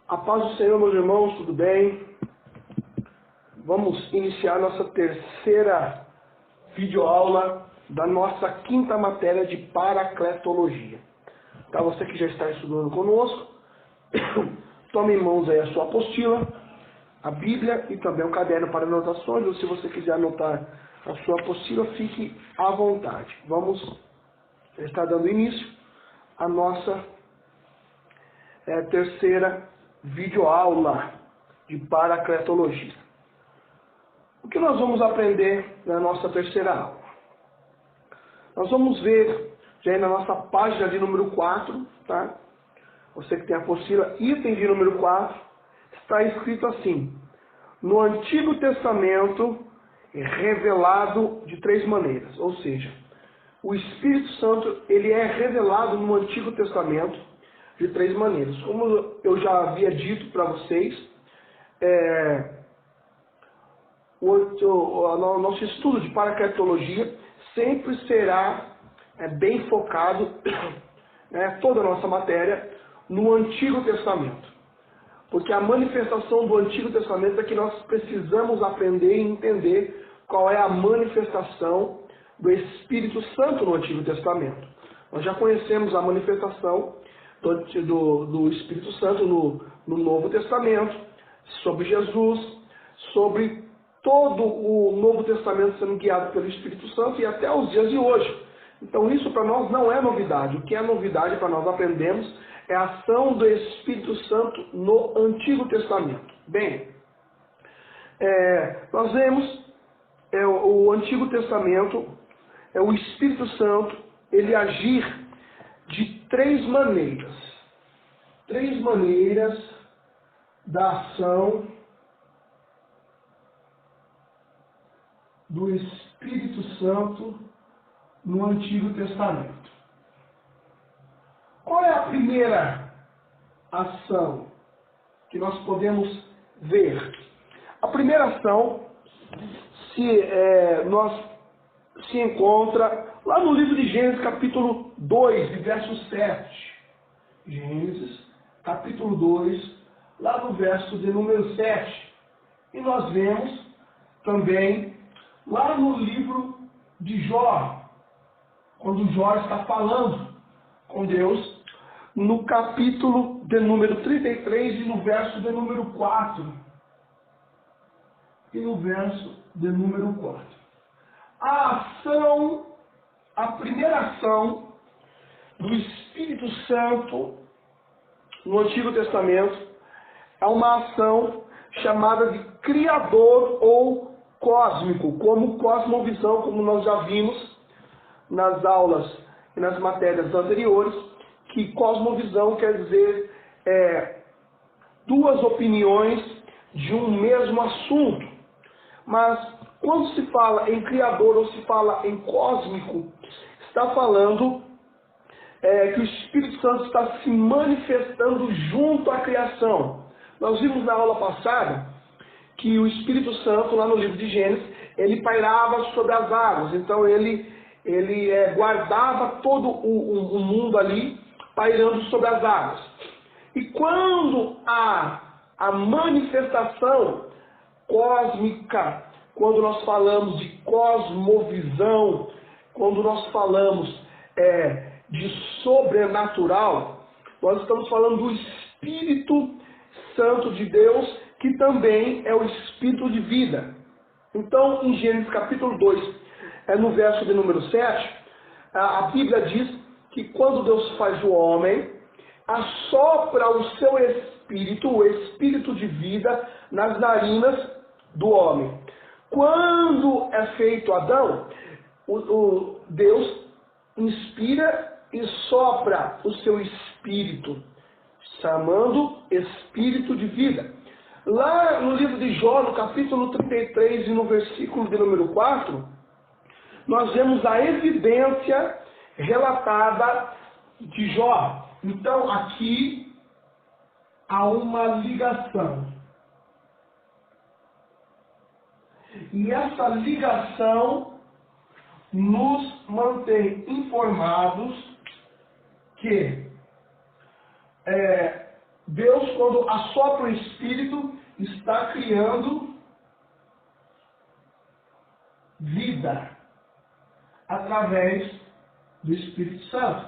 A paz do Senhor, meus irmãos, tudo bem? Vamos iniciar nossa terceira videoaula da nossa quinta matéria de paracletologia. Para você que já está estudando conosco, tome em mãos aí a sua apostila, a Bíblia e também um caderno para anotações, ou se você quiser anotar a sua apostila, fique à vontade. Vamos estar dando início à nossa terceira videoaula de paracletologia. O que nós vamos aprender na nossa terceira aula? Nós vamos ver, já aí na nossa página de número 4, tá? Você que tem a apostila, item de número 4, está escrito assim: no Antigo Testamento é revelado de três maneiras, ou seja, o Espírito Santo ele é revelado no Antigo Testamento de três maneiras. Como eu já havia dito para vocês, o nosso estudo de paracletologia sempre será bem focado, toda a nossa matéria, no Antigo Testamento. Porque a manifestação do Antigo Testamento é que nós precisamos aprender e entender qual é a manifestação do Espírito Santo no Antigo Testamento. Nós já conhecemos a manifestação do Espírito Santo no Novo Testamento, sobre Jesus, sobre todo o Novo Testamento sendo guiado pelo Espírito Santo e até os dias de hoje. Então isso para nós não é novidade. O que é novidade para nós aprendermos é a ação do Espírito Santo no Antigo Testamento. Bem, nós vemos o Antigo Testamento, o Espírito Santo, ele agir de três maneiras. Três maneiras da ação do Espírito Santo no Antigo Testamento. Qual é a primeira ação que nós podemos ver? A primeira ação se encontra lá no livro de Gênesis, capítulo 2, verso 7. Gênesis, capítulo 2, lá no verso de número 7. E nós vemos também lá no livro de Jó, quando Jó está falando com Deus, no capítulo de número 33 e no verso de número 4. E no verso de número 4. A primeira ação do Espírito Santo no Antigo Testamento é uma ação chamada de Criador ou cósmico, como cosmovisão, como nós já vimos nas aulas e nas matérias anteriores, que cosmovisão quer dizer duas opiniões de um mesmo assunto. Mas quando se fala em Criador ou se fala em cósmico, está falando que o Espírito Santo está se manifestando junto à criação. Nós vimos na aula passada que o Espírito Santo, lá no livro de Gênesis, ele pairava sobre as águas. Então ele guardava todo o mundo ali, pairando sobre as águas. E quando há a manifestação cósmica, quando nós falamos de cosmovisão, quando nós falamos de sobrenatural, nós estamos falando do Espírito Santo de Deus, que também é o Espírito de vida. Então, em Gênesis capítulo 2, no verso de número 7, a Bíblia diz que quando Deus faz o homem, assopra o seu espírito, o espírito de vida, nas narinas do homem. Quando é feito Adão, Deus inspira e sopra o seu espírito, chamando espírito de vida. Lá no livro de Jó, no capítulo 33 e no versículo de número 4, nós vemos a evidência relatada de Jó. Então aqui há uma ligação. E essa ligação nos mantém informados que Deus, quando assopra o Espírito, está criando vida através do Espírito Santo.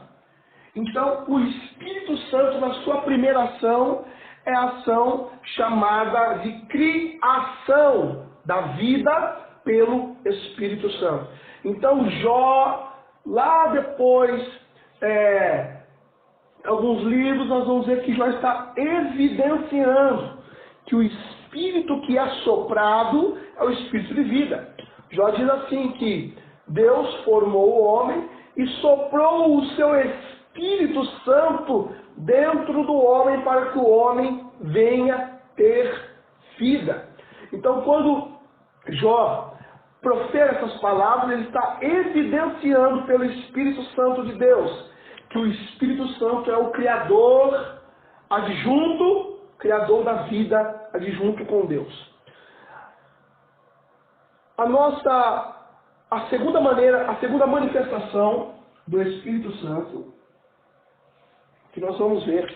Então, o Espírito Santo, na sua primeira ação, é a ação chamada de criação da vida pelo Espírito Santo. Então, Jó, lá depois, alguns livros, nós vamos ver que Jó está evidenciando que o Espírito que é soprado é o Espírito de vida. Jó diz assim que Deus formou o homem e soprou o seu Espírito Santo dentro do homem para que o homem venha ter vida. Então, quando Jó profere essas palavras, ele está evidenciando pelo Espírito Santo de Deus que o Espírito Santo é o Criador adjunto, Criador da vida adjunto com Deus. A segunda manifestação do Espírito Santo que nós vamos ver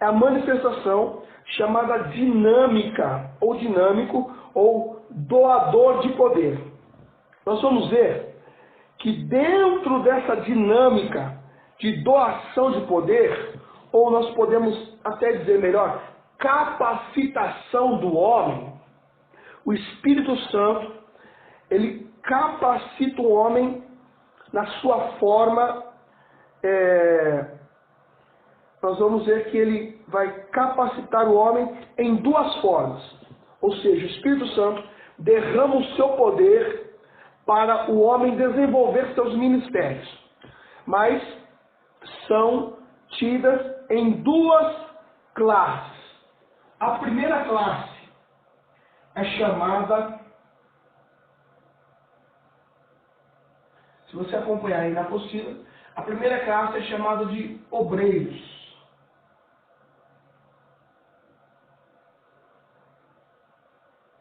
é a manifestação chamada dinâmica, ou dinâmico, ou doador de poder. Nós vamos ver que dentro dessa dinâmica de doação de poder, ou nós podemos até dizer melhor, capacitação do homem, o Espírito Santo, ele capacita o homem na sua forma, nós vamos ver que ele vai capacitar o homem em duas formas. Ou seja, o Espírito Santo derrama o seu poder para o homem desenvolver seus ministérios. Mas são tidas em duas classes. A primeira classe é chamada, se você acompanhar aí na apostila, a primeira classe é chamada de obreiros.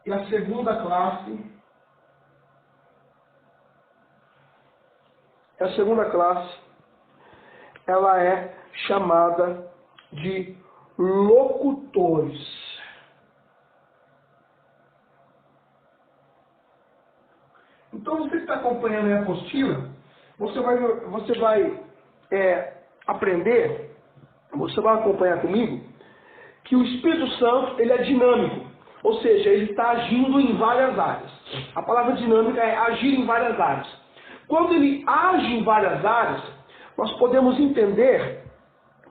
E a segunda classe, ela é chamada de locutores. Então, você que está acompanhando a apostila, você vai aprender, você vai acompanhar comigo, que o Espírito Santo ele é dinâmico. Ou seja, ele está agindo em várias áreas. A palavra dinâmica é agir em várias áreas. Quando ele age em várias áreas, nós podemos entender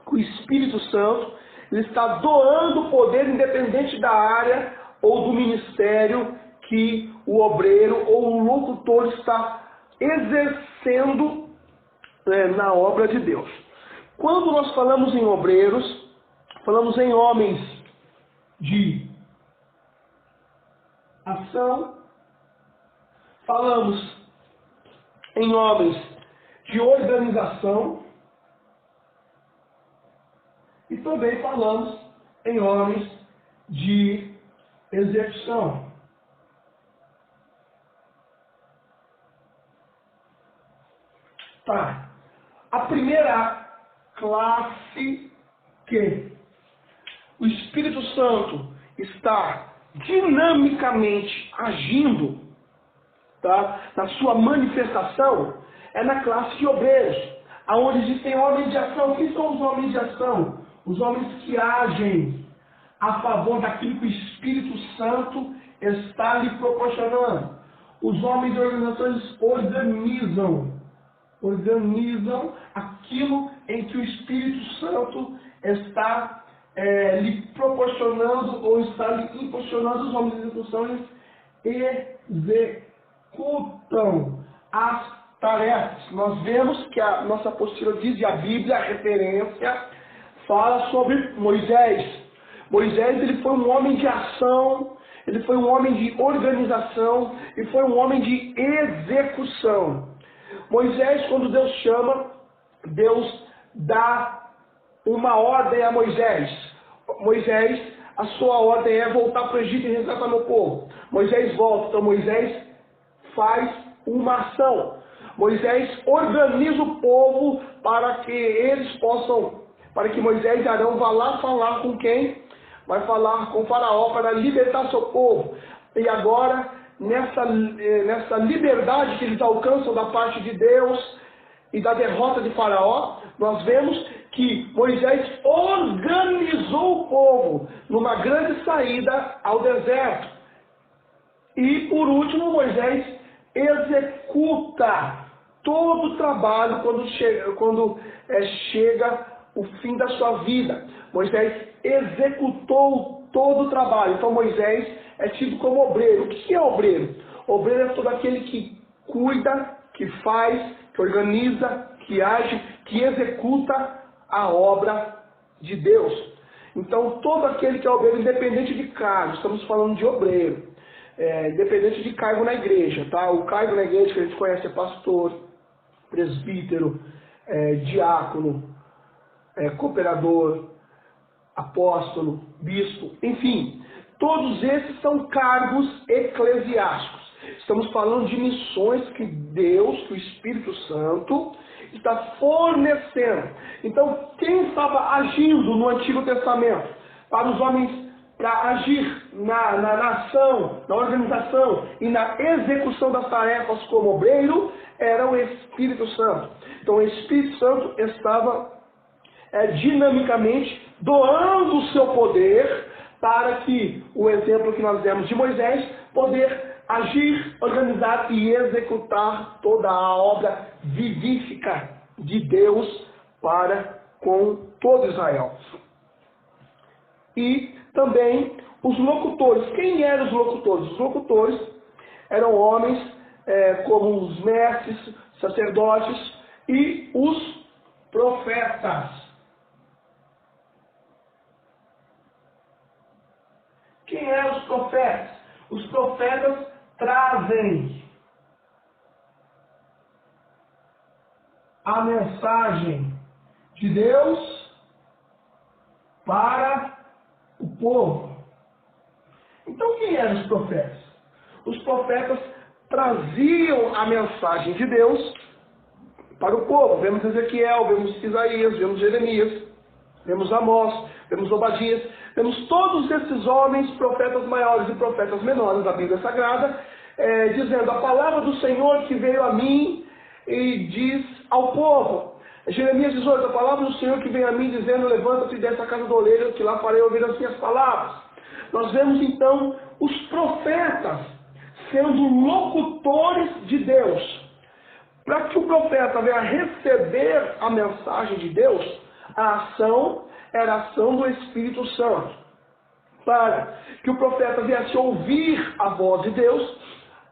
que o Espírito Santo ele está doando poder independente da área ou do ministério que o obreiro ou o locutor está exercendo na obra de Deus. Quando nós falamos em obreiros, falamos em homens de ação, falamos em homens de organização e também falamos em homens de execução. Tá. A primeira classe que o Espírito Santo está dinamicamente agindo, tá, na sua manifestação, é na classe de obreiros, aonde existem homens de ação. Quem são os homens de ação? Os homens que agem a favor daquilo que o Espírito Santo está lhe proporcionando. Os homens de organizações organizam aquilo em que o Espírito Santo está lhe proporcionando ou está lhe impulsionando. Os homens de execução executam as tarefas. Nós vemos que a nossa apostila diz, e a Bíblia, a referência, fala sobre Moisés. Moisés ele foi um homem de ação, ele foi um homem de organização e foi um homem de execução. Moisés, quando Deus chama, Deus dá uma ordem a Moisés. Moisés, a sua ordem é voltar para o Egito e resgatar meu povo. Moisés volta, então Moisés faz uma ação. Moisés organiza o povo para que Moisés e Arão vá lá falar com quem? Vai falar com o faraó para libertar seu povo. E agora, nessa liberdade que eles alcançam da parte de Deus e da derrota de faraó, nós vemos que Moisés organizou o povo numa grande saída ao deserto. E por último, Moisés executa todo o trabalho quando chega o fim da sua vida. Moisés executou todo o trabalho. Então Moisés é tido como obreiro. O que é obreiro? Obreiro é todo aquele que cuida, que faz, que organiza, que age, que executa a obra de Deus. Então todo aquele que é obreiro, independente de cargo, estamos falando de obreiro, independente de cargo na igreja, tá? O cargo na igreja que a gente conhece é pastor, presbítero, diácono, cooperador, apóstolo, bispo, enfim, todos esses são cargos eclesiásticos. Estamos falando de missões que Deus, que o Espírito Santo, está fornecendo. Então, quem estava agindo no Antigo Testamento para os homens, para agir na ação, na organização e na execução das tarefas como obreiro, era o Espírito Santo. Então, o Espírito Santo estava dinamicamente doando o seu poder para que, o exemplo que nós demos de Moisés, poder agir, organizar e executar toda a obra vivífica de Deus para com todo Israel. E também os locutores. Quem eram os locutores? Os locutores eram homens como os mestres, sacerdotes e os profetas. Quem eram os profetas? Os profetas trazem a mensagem de Deus para o povo. Então quem eram os profetas? Os profetas traziam a mensagem de Deus para o povo. Vemos Ezequiel, vemos Isaías, vemos Jeremias, vemos Amós, vemos Obadias, vemos todos esses homens, profetas maiores e profetas menores da Bíblia Sagrada, dizendo a palavra do Senhor que veio a mim e diz ao povo. Jeremias 18, a palavra do Senhor que veio a mim dizendo, levanta-te e desce a casa do oleiro, que lá farei ouvir as minhas palavras. Nós vemos então os profetas sendo locutores de Deus. Para que o profeta venha receber a mensagem de Deus, a ação era a ação do Espírito Santo. Para que o profeta viesse ouvir a voz de Deus,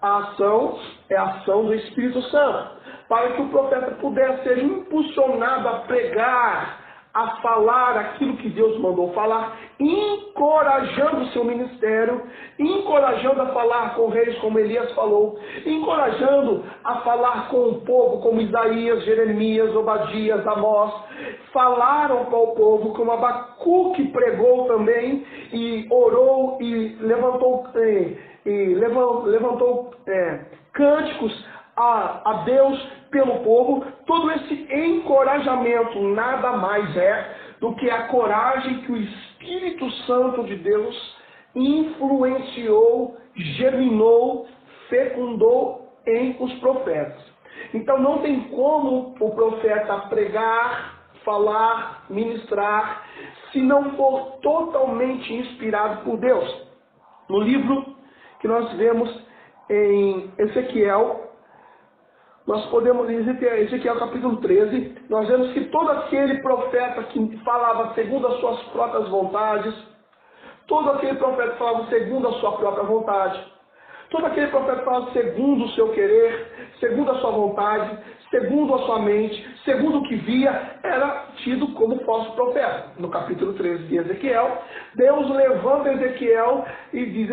a ação é a ação do Espírito Santo. Para que o profeta pudesse ser impulsionado a pregar, a falar aquilo que Deus mandou falar, encorajando o seu ministério, encorajando a falar com reis como Elias falou, encorajando a falar com o povo como Isaías, Jeremias, Obadias, Amós, falaram com o povo como Abacuque pregou também e orou e levantou cânticos a Deus pelo povo. Todo esse encorajamento nada mais é do que a coragem que o Espírito Santo de Deus influenciou, germinou, fecundou em os profetas. Então não tem como o profeta pregar, falar, ministrar, se não for totalmente inspirado por Deus. No livro que nós vemos em Ezequiel, nós podemos, em Ezequiel capítulo 13, nós vemos que todo aquele profeta que falava segundo as suas próprias vontades, todo aquele profeta que falava segundo a sua própria vontade, todo aquele profeta que falava segundo o seu querer, segundo a sua vontade, segundo a sua mente, segundo o que via, era tido como falso profeta. No capítulo 13 de Ezequiel, Deus levanta Ezequiel e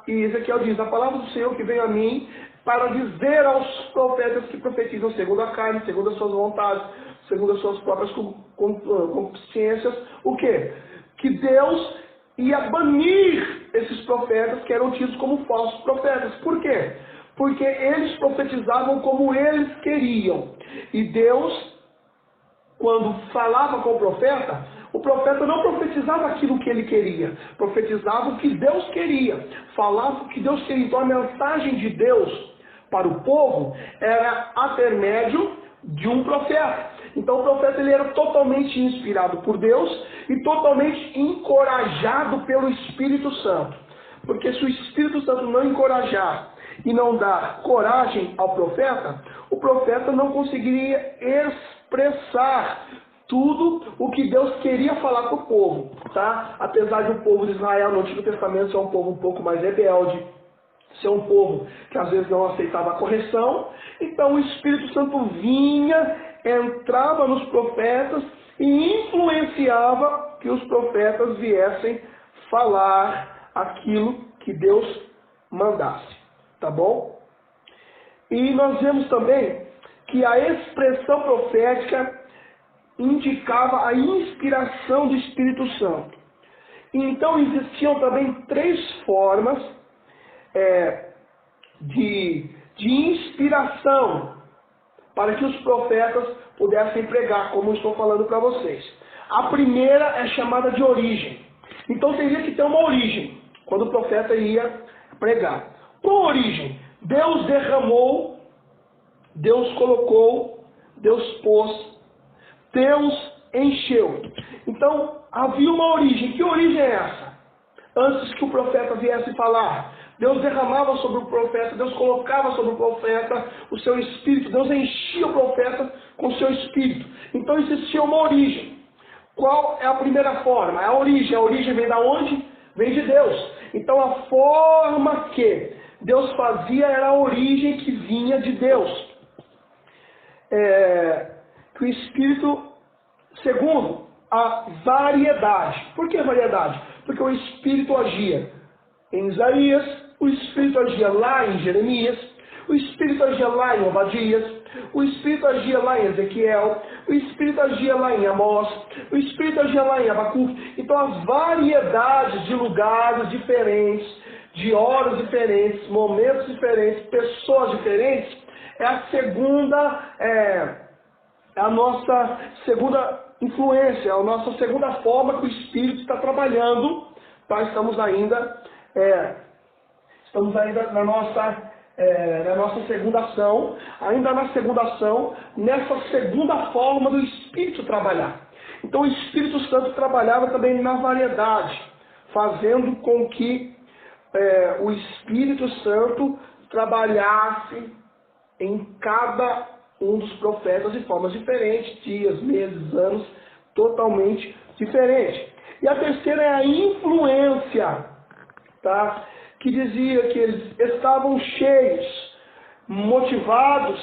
Ezequiel diz, a palavra do Senhor que veio a mim, para dizer aos profetas que profetizam segundo a carne, segundo as suas vontades, segundo as suas próprias consciências, o quê? Que Deus ia banir esses profetas que eram tidos como falsos profetas. Por quê? porque eles profetizavam como eles queriam. E Deus, quando falava com o profeta não profetizava aquilo que ele queria, profetizava o que Deus queria, falava o que Deus queria. Então a mensagem de Deus para o povo era intermédio de um profeta. Então o profeta ele era totalmente inspirado por Deus e totalmente encorajado pelo Espírito Santo. Porque se o Espírito Santo não encorajar e não dar coragem ao profeta, o profeta não conseguiria expressar tudo o que Deus queria falar para o povo, tá? Apesar de o povo de Israel no Antigo Testamento ser um povo um pouco mais rebelde, ser um povo que às vezes não aceitava a correção, então o Espírito Santo vinha, entrava nos profetas e influenciava que os profetas viessem falar aquilo que Deus mandasse, tá bom? E nós vemos também que a expressão profética indicava a inspiração do Espírito Santo. Então existiam também 3 formas de inspiração para que os profetas pudessem pregar, como eu estou falando para vocês. A primeira é chamada de origem. Então teria que ter uma origem quando o profeta ia pregar. Qual origem? Deus derramou, Deus colocou, Deus pôs, Deus encheu. Então havia uma origem. Que origem é essa? Antes que o profeta viesse falar, Deus derramava sobre o profeta, Deus colocava sobre o profeta o seu espírito, Deus enchia o profeta com o seu espírito. Então existia uma origem. Qual é a primeira forma? A origem vem da onde? Vem de Deus. Então a forma que Deus fazia era a origem que vinha de Deus. Que o Espírito, segundo, a variedade. Por que variedade? Porque o Espírito agia em Isaías, o Espírito agia lá em Jeremias, o Espírito agia lá em Obadias, o Espírito agia lá em Ezequiel, o Espírito agia lá em Amós, o Espírito agia lá em Abacuque. Então as variedades de lugares diferentes, de horas diferentes, momentos diferentes, pessoas diferentes, é a nossa segunda influência, a nossa segunda forma que o Espírito está trabalhando. Tá? Estamos ainda na nossa segunda ação, ainda na segunda ação, nessa segunda forma do Espírito trabalhar. Então o Espírito Santo trabalhava também na variedade, fazendo com que o Espírito Santo trabalhasse em cada um dos profetas de formas diferentes, dias, meses, anos, totalmente diferentes. E a terceira é a influência, tá? Que dizia que eles estavam cheios, motivados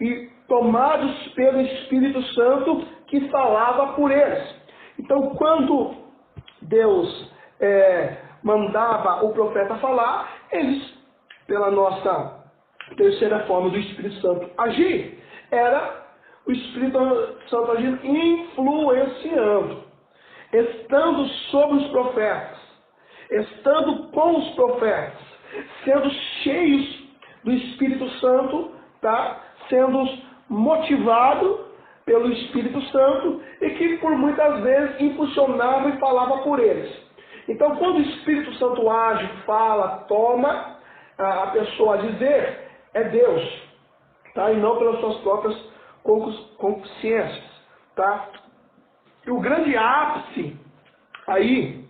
e tomados pelo Espírito Santo que falava por eles. Então, quando Deus mandava o profeta falar, eles, pela nossa terceira forma do Espírito Santo agir, era o Espírito Santo agindo influenciando, estando sobre os profetas, estando com os profetas, sendo cheios do Espírito Santo, tá? Sendo motivado pelo Espírito Santo e que por muitas vezes impulsionava e falava por eles. Então, quando o Espírito Santo age, fala, toma a pessoa a dizer, é Deus, tá? E não pelas suas próprias consciências, tá? E o grande ápice aí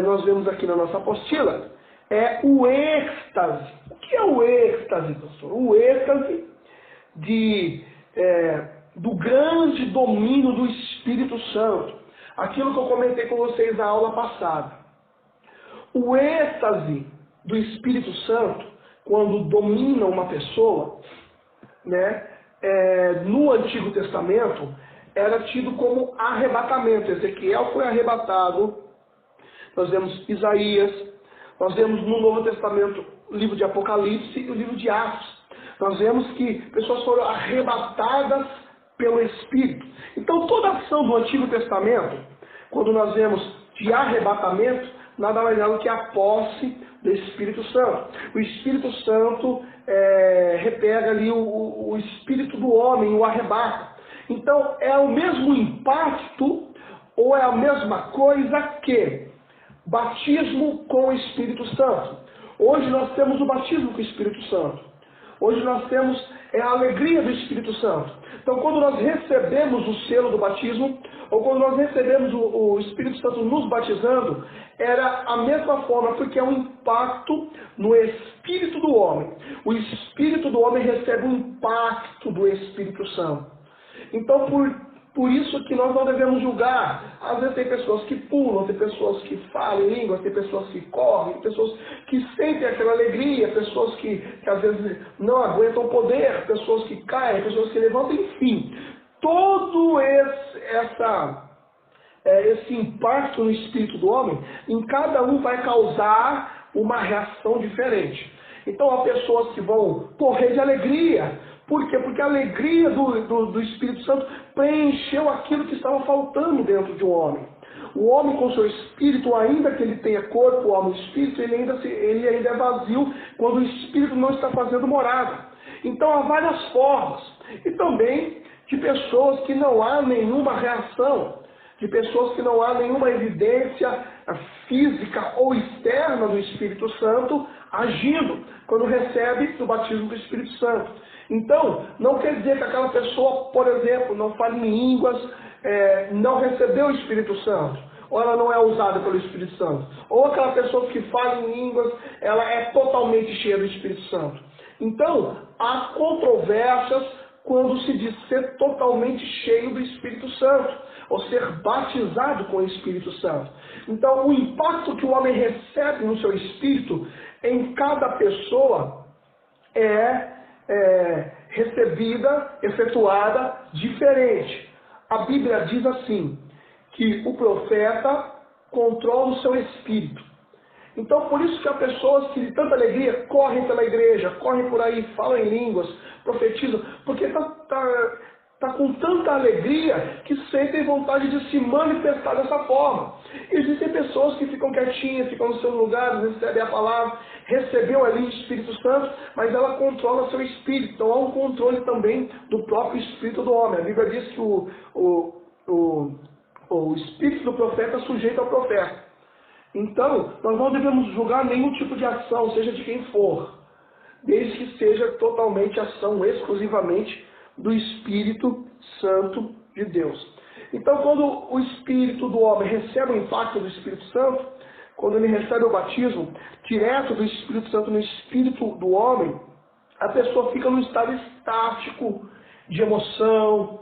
nós vemos aqui na nossa apostila, é o êxtase. O que é o êxtase, pastor? O êxtase do grande domínio do Espírito Santo. Aquilo que eu comentei com vocês na aula passada. O êxtase do Espírito Santo, quando domina uma pessoa, né, no Antigo Testamento, era tido como arrebatamento. Ezequiel foi arrebatado. Nós vemos Isaías. Nós vemos no Novo Testamento o livro de Apocalipse e o livro de Atos. Nós vemos que pessoas foram arrebatadas pelo Espírito. Então toda a ação do Antigo Testamento, quando nós vemos de arrebatamento, nada mais é do que a posse do Espírito Santo. O Espírito Santo repega ali o espírito do homem, o arrebata. Então, é o mesmo impacto ou é a mesma coisa que batismo com o Espírito Santo. Hoje nós temos o batismo com o Espírito Santo. Hoje nós temos a alegria do Espírito Santo. Então, quando nós recebemos o selo do batismo, ou quando nós recebemos o Espírito Santo nos batizando, era a mesma forma, porque é um impacto no espírito do homem. O espírito do homem recebe um impacto do Espírito Santo. Então, por isso que nós não devemos julgar. Às vezes tem pessoas que pulam, tem pessoas que falam em línguas, tem pessoas que correm, tem pessoas que sentem aquela alegria, pessoas que às vezes não aguentam o poder, pessoas que caem, pessoas que levantam, enfim. Todo esse impacto no espírito do homem, em cada um vai causar uma reação diferente. Então há pessoas que vão correr de alegria. Por quê? Porque a alegria do Espírito Santo preencheu aquilo que estava faltando dentro de um homem. O homem com seu espírito, ainda que ele tenha corpo, alma e espírito, ele ainda é vazio quando o espírito não está fazendo morada. Então há várias formas. E também de pessoas que não há nenhuma reação, de pessoas que não há nenhuma evidência física ou externa do Espírito Santo agindo quando recebe o batismo do Espírito Santo. Então, não quer dizer que aquela pessoa, por exemplo, não fala em línguas, não recebeu o Espírito Santo, ou ela não é usada pelo Espírito Santo, ou aquela pessoa que fala em línguas, ela é totalmente cheia do Espírito Santo. Então, há controvérsias quando se diz ser totalmente cheio do Espírito Santo, ou ser batizado com o Espírito Santo. Então, o impacto que o homem recebe no seu espírito, em cada pessoa, recebida, efetuada, diferente. A Bíblia diz assim, que o profeta controla o seu espírito. Então, por isso que há pessoas que de tanta alegria correm pela igreja, correm por aí, falam em línguas, profetizam, porque está com tanta alegria que sentem vontade de se manifestar dessa forma. Existem pessoas que ficam quietinhas, ficam nos seus lugares, recebem a palavra, recebeu ali o Espírito Santo, mas ela controla seu espírito. Então há um controle também do próprio espírito do homem. A Bíblia diz que o espírito do profeta é sujeito ao profeta. Então, nós não devemos julgar nenhum tipo de ação, seja de quem for, desde que seja totalmente ação, exclusivamente do Espírito Santo de Deus. Então, quando o Espírito do homem recebe o impacto do Espírito Santo, quando ele recebe o batismo direto do Espírito Santo no Espírito do homem, a pessoa fica num estado estático de emoção,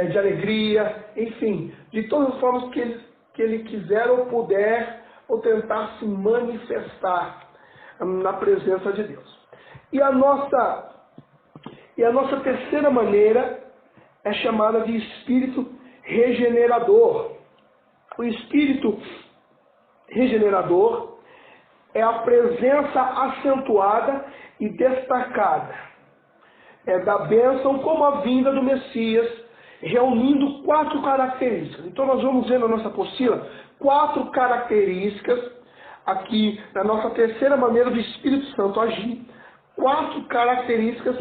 de alegria, enfim, de todas as formas que ele quiser ou puder, ou tentar se manifestar na presença de Deus. E a nossa terceira maneira é chamada de espírito regenerador. O espírito regenerador é a presença acentuada e destacada da bênção como a vinda do Messias, reunindo 4 características. Então nós vamos ver na nossa apostila 4 características aqui na nossa terceira maneira do Espírito Santo agir. 4 características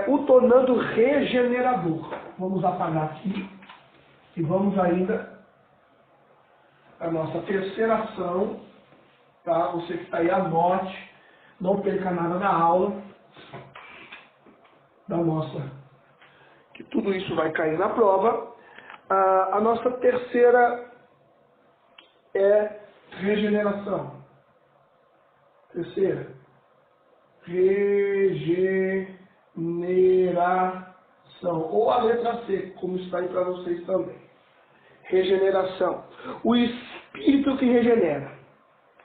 o tornando regenerador. Vamos apagar aqui e vamos ainda a nossa terceira ação, tá? Você que está aí, anote, não perca nada da aula da nossa, que tudo isso vai cair na prova. A nossa terceira é regeneração. Terceira, regeneração, ou a letra C, como está aí para vocês também. Regeneração. O Espírito que regenera.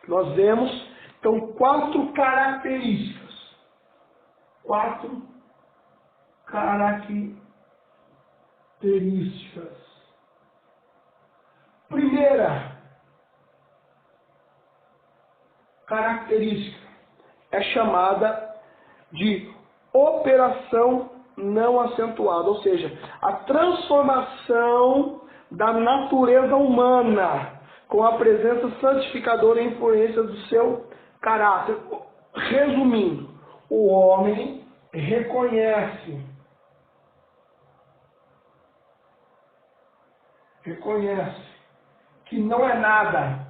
Nós vemos, então, 4 características. 4 características. Primeira característica é chamada de operação não acentuada, ou seja, a transformação da natureza humana com a presença santificadora e influência do seu caráter. Resumindo, o homem reconhece que não é nada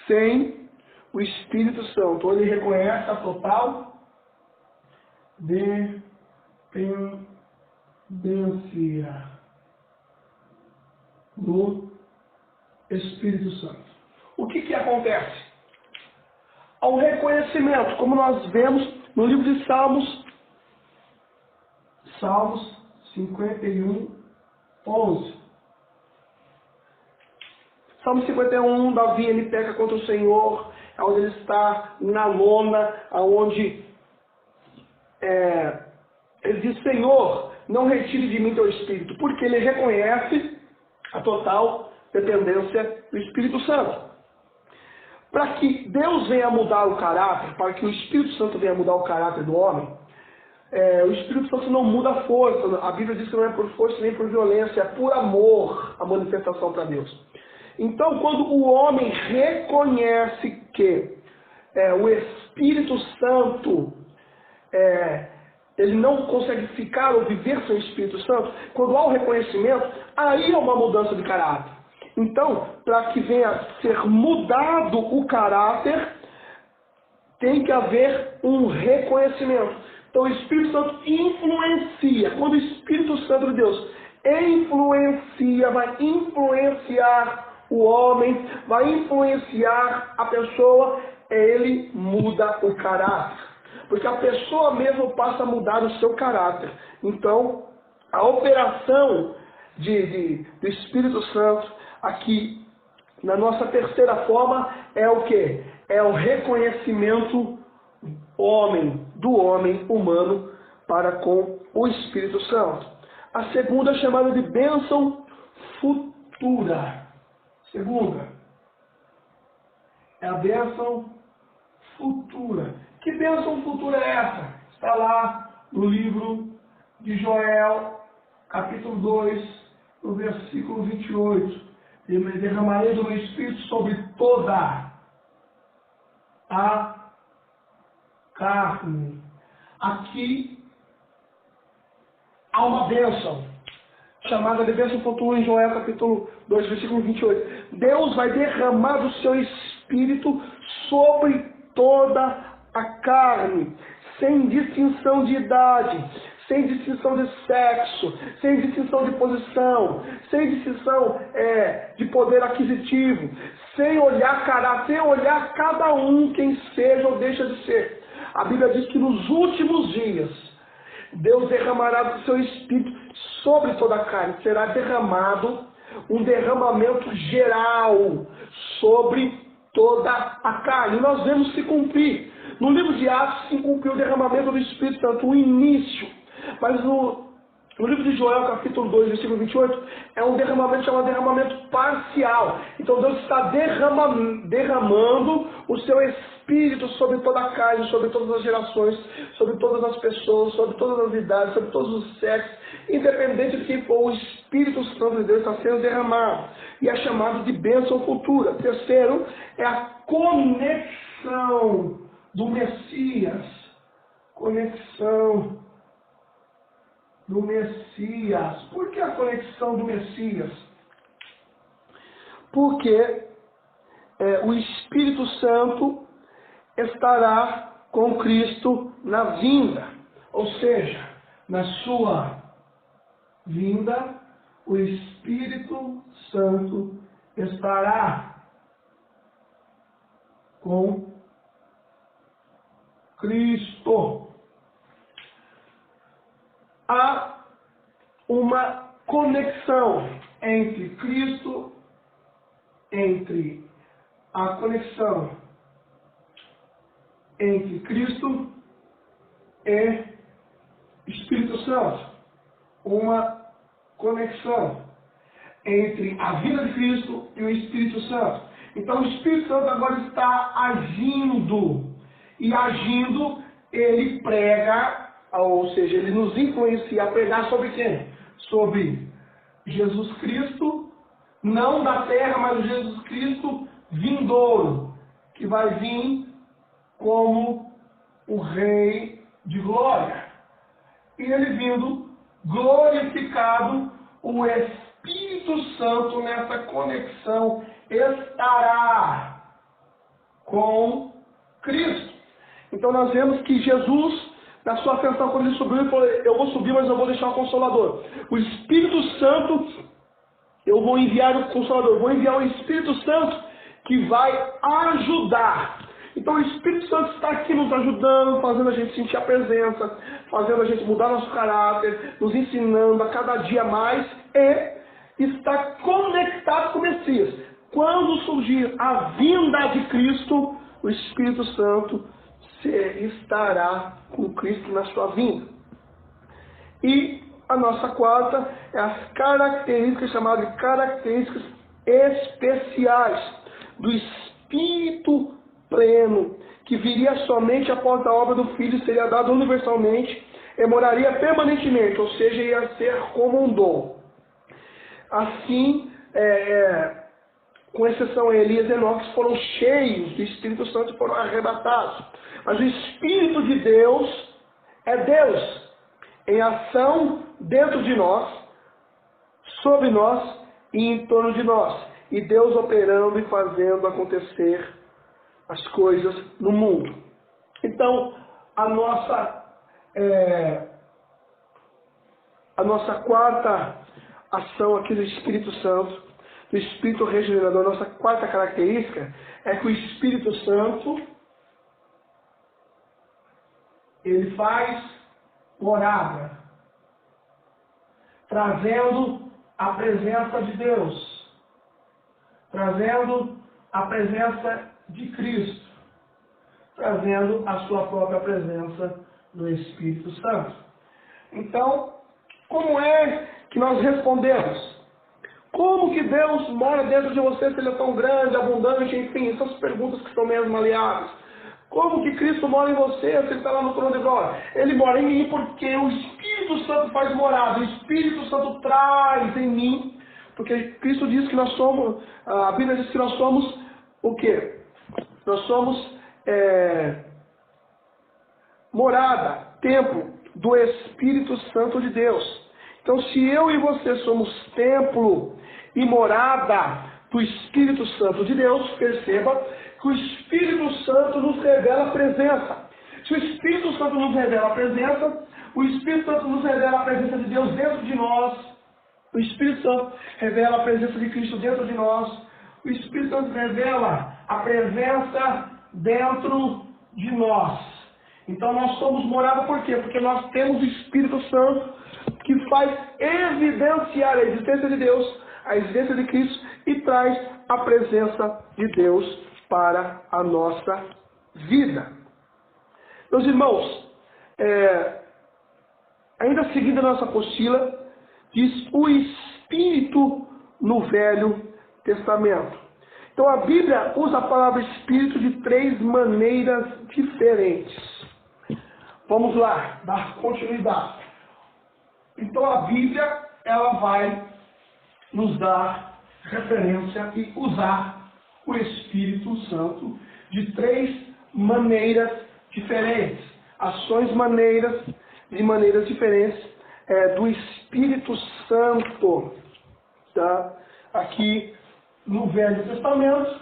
sem o Espírito Santo. Ele reconhece a total dependência do Espírito Santo. O que acontece? Ao reconhecimento, como nós vemos no livro de Salmos 51, 11. Salmo 51, Davi, ele peca contra o Senhor, onde ele está na lona, onde ele diz: Senhor, não retire de mim teu Espírito, porque ele reconhece a total dependência do Espírito Santo. Para que Deus venha mudar o caráter, para que o Espírito Santo venha mudar o caráter do homem, o Espírito Santo não muda a força. A Bíblia diz que não é por força nem por violência, é por amor a manifestação para Deus. Então, quando o homem reconhece que o Espírito Santo, ele não consegue ficar ou viver sem o Espírito Santo, quando há o reconhecimento, aí é uma mudança de caráter. Então, para que venha a ser mudado o caráter, tem que haver um reconhecimento. Então, o Espírito Santo influencia. Quando o Espírito Santo de Deus influencia, vai influenciar o homem, vai influenciar a pessoa, ele muda o caráter. Porque a pessoa mesmo passa a mudar o seu caráter. Então, a operação do Espírito Santo, aqui, na nossa terceira forma, é o quê? É o reconhecimento do homem humano para com o Espírito Santo. A segunda é chamada de bênção futura. Segunda é a bênção futura. Que bênção futura é essa? Está lá no livro de Joel, capítulo 2, no versículo 28. Derramarei do meu Espírito sobre toda a carne. Aqui há uma bênção, chamada de bênção futura em Joel, capítulo 2, versículo 28. Deus vai derramar do seu Espírito sobre toda a carne, sem distinção de idade, sem distinção de sexo, sem distinção de posição, sem distinção de poder aquisitivo, sem olhar caráter, sem olhar cada um quem seja ou deixa de ser. A Bíblia diz que nos últimos dias, Deus derramará do seu Espírito sobre toda a carne. Será derramado um derramamento geral sobre toda a carne. E nós vemos se cumprir. No livro de Atos se cumpriu o derramamento do Espírito Santo, o início. Mas no livro de Joel, capítulo 2, versículo 28, é um derramamento chamado derramamento parcial. Então Deus está derramando o seu Espírito sobre toda a carne, sobre todas as gerações, sobre todas as pessoas, sobre todas as idades, sobre todos os sexos, independente de quem for, o Espírito Santo de Deus está sendo derramado. E é chamado de bênção futura. Terceiro, é a conexão do Messias. Conexão do Messias. Por que a conexão do Messias? Porque o Espírito Santo estará com Cristo na vinda. Ou seja, na sua vinda, o Espírito Santo estará com Cristo. Há uma conexão entre Cristo, entre Cristo e Espírito Santo. Uma conexão entre a vida de Cristo e o Espírito Santo. Então o Espírito Santo agora está agindo. E agindo, ele prega, ou seja, ele nos influencia a pregar sobre quem? Sobre Jesus Cristo, não da terra, mas Jesus Cristo vindouro, que vai vir como o Rei de glória. E ele vindo glorificado, o Espírito Santo nessa conexão estará com Cristo. Então nós vemos que Jesus, na sua ascensão, quando ele subiu, ele falou: eu vou subir, mas eu vou deixar o Consolador. O Espírito Santo, eu vou enviar o Consolador, eu vou enviar o Espírito Santo que vai ajudar. Então o Espírito Santo está aqui nos ajudando, fazendo a gente sentir a presença, fazendo a gente mudar nosso caráter, nos ensinando a cada dia mais, e está conectado com o Messias. Quando surgir a vinda de Cristo, o Espírito Santo estará com Cristo na sua vinda. E a nossa quarta é as características chamadas de características especiais do Espírito pleno, que viria somente após a obra do Filho, seria dado universalmente e moraria permanentemente, ou seja, ia ser como um dom. Assim, com exceção a Elias e Enoque, foram cheios do Espírito Santo e foram arrebatados. Mas o Espírito de Deus é Deus, em ação dentro de nós, sobre nós e em torno de nós. E Deus operando e fazendo acontecer as coisas no mundo. Então, a nossa quarta ação aqui do Espírito Santo, do Espírito regenerador, a nossa quarta característica é que o Espírito Santo, ele faz morada, trazendo a presença de Deus, trazendo a presença de Cristo, trazendo a sua própria presença no Espírito Santo. Então, como é que nós respondemos? Como que Deus mora dentro de você se Ele é tão grande, abundante, enfim, essas perguntas que são mesmo maleáveis. Como que Cristo mora em você se Ele está lá no trono de glória? Ele mora em mim porque o Espírito Santo faz morada, o Espírito Santo traz em mim, porque Cristo diz que nós somos, a Bíblia diz que nós somos o quê? Nós somos morada, templo do Espírito Santo de Deus. Então, se eu e você somos templo e morada do Espírito Santo de Deus, perceba que o Espírito Santo nos revela a presença. Se o Espírito Santo nos revela a presença, o Espírito Santo nos revela a presença de Deus dentro de nós, o Espírito Santo revela a presença de Cristo dentro de nós, o Espírito Santo revela a presença dentro de nós. Então nós somos morada por quê? Porque nós temos o Espírito Santo que faz evidenciar a existência de Deus, a existência de Cristo e traz a presença de Deus para a nossa vida. Meus irmãos, ainda seguindo a nossa apostila, diz o Espírito no Velho Testamento. Então a Bíblia usa a palavra Espírito de 3 maneiras diferentes. Vamos lá, dar continuidade. Então a Bíblia, ela vai nos dar referência e usar o Espírito Santo de 3 maneiras diferentes. Ações de maneiras diferentes do Espírito Santo. Tá? Aqui no Velho Testamento,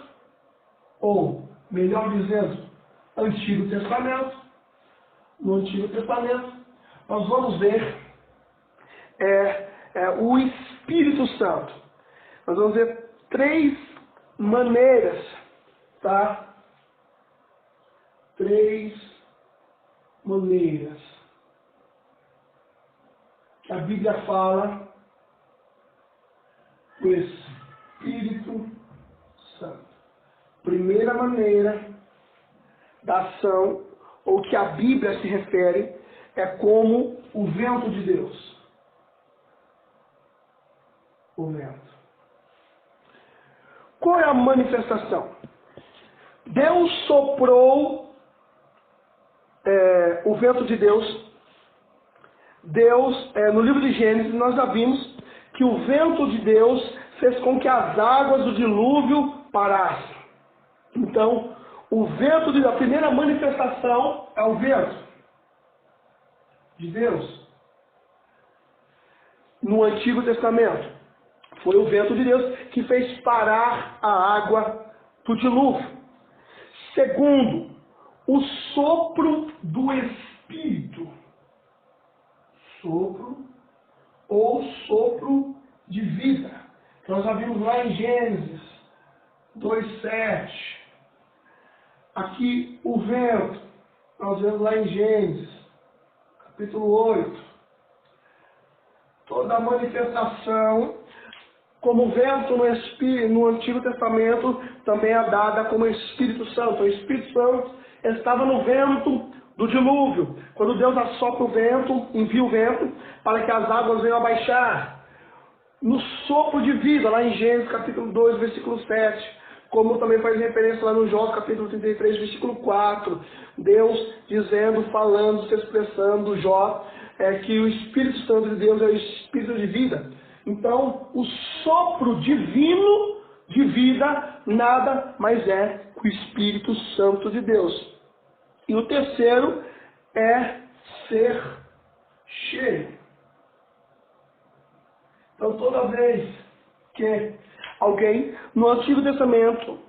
ou melhor dizendo, Antigo Testamento. No Antigo Testamento, nós vamos ver o Espírito Santo. Nós vamos ver 3 maneiras, tá? 3 maneiras que a Bíblia fala do Espírito Santo. Primeira maneira da ação, ou que a Bíblia se refere, é como o vento de Deus. O vento. Qual é a manifestação? Deus soprou o vento de Deus. Deus, no livro de Gênesis, nós já vimos que o vento de Deus fez com que as águas do dilúvio parassem. Então, O vento da primeira manifestação é o vento de Deus. No Antigo Testamento, foi o vento de Deus que fez parar a água do dilúvio. Segundo, o sopro do Espírito. Sopro ou sopro de vida. Nós já vimos lá em Gênesis 2:7. Aqui o vento, nós vemos lá em Gênesis, capítulo 8. Toda a manifestação, como vento no Antigo Testamento, também é dada como Espírito Santo. O Espírito Santo estava no vento do dilúvio. Quando Deus assopra o vento, envia o vento, para que as águas venham a baixar. No sopro de vida, lá em Gênesis capítulo 2, versículo 7. Como também faz referência lá no Jó, capítulo 33, versículo 4. Deus dizendo, falando, se expressando, Jó, que o Espírito Santo de Deus é o Espírito de vida. Então, o sopro divino de vida nada mais é que o Espírito Santo de Deus. E o terceiro é ser cheio. Então, toda vez que alguém no Antigo Testamento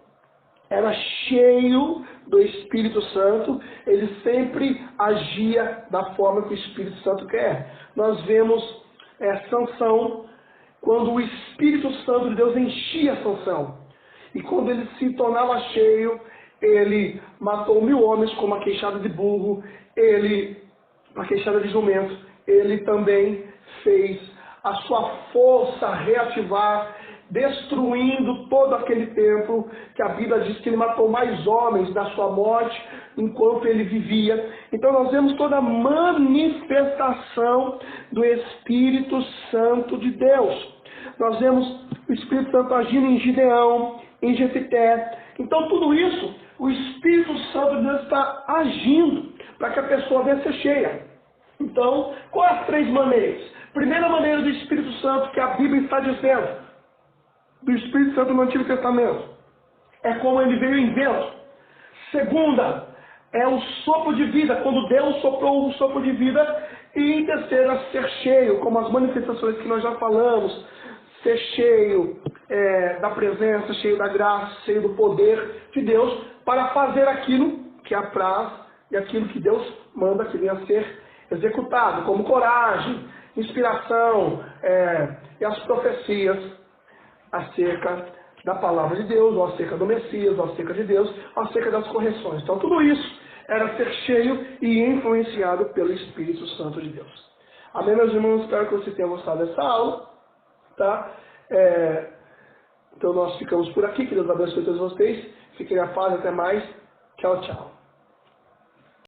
era cheio do Espírito Santo, ele sempre agia da forma que o Espírito Santo quer. Nós vemos Sansão, quando o Espírito Santo de Deus enchia Sansão. E quando ele se tornava cheio, ele matou 1000 homens com uma queixada de burro, uma queixada de jumento. Ele também fez a sua força reativar, destruindo todo aquele templo, que a Bíblia diz que ele matou mais homens na sua morte enquanto ele vivia. Então nós vemos toda a manifestação do Espírito Santo de Deus. Nós vemos o Espírito Santo agindo em Gideão, em Jefité. Então tudo isso, o Espírito Santo de Deus está agindo para que a pessoa venha ser cheia. Então, quais as 3 maneiras? Primeira maneira do Espírito Santo, que a Bíblia está dizendo, do Espírito Santo no Antigo Testamento, é como ele veio em vento. Segunda, é o sopro de vida, quando Deus soprou o sopro de vida. E terceira, ser cheio, como as manifestações que nós já falamos, ser cheio da presença, cheio da graça, cheio do poder de Deus, para fazer aquilo que apraz e aquilo que Deus manda que venha a ser executado, como coragem, inspiração e as profecias acerca da palavra de Deus, ou acerca do Messias, ou acerca de Deus, ou acerca das correções. Então tudo isso era ser cheio e influenciado pelo Espírito Santo de Deus. Amém, meus irmãos? Espero que vocês tenham gostado dessa aula. Tá? Então nós ficamos por aqui. Que Deus abençoe todos vocês. Fiquem na paz. Até mais. Tchau, tchau.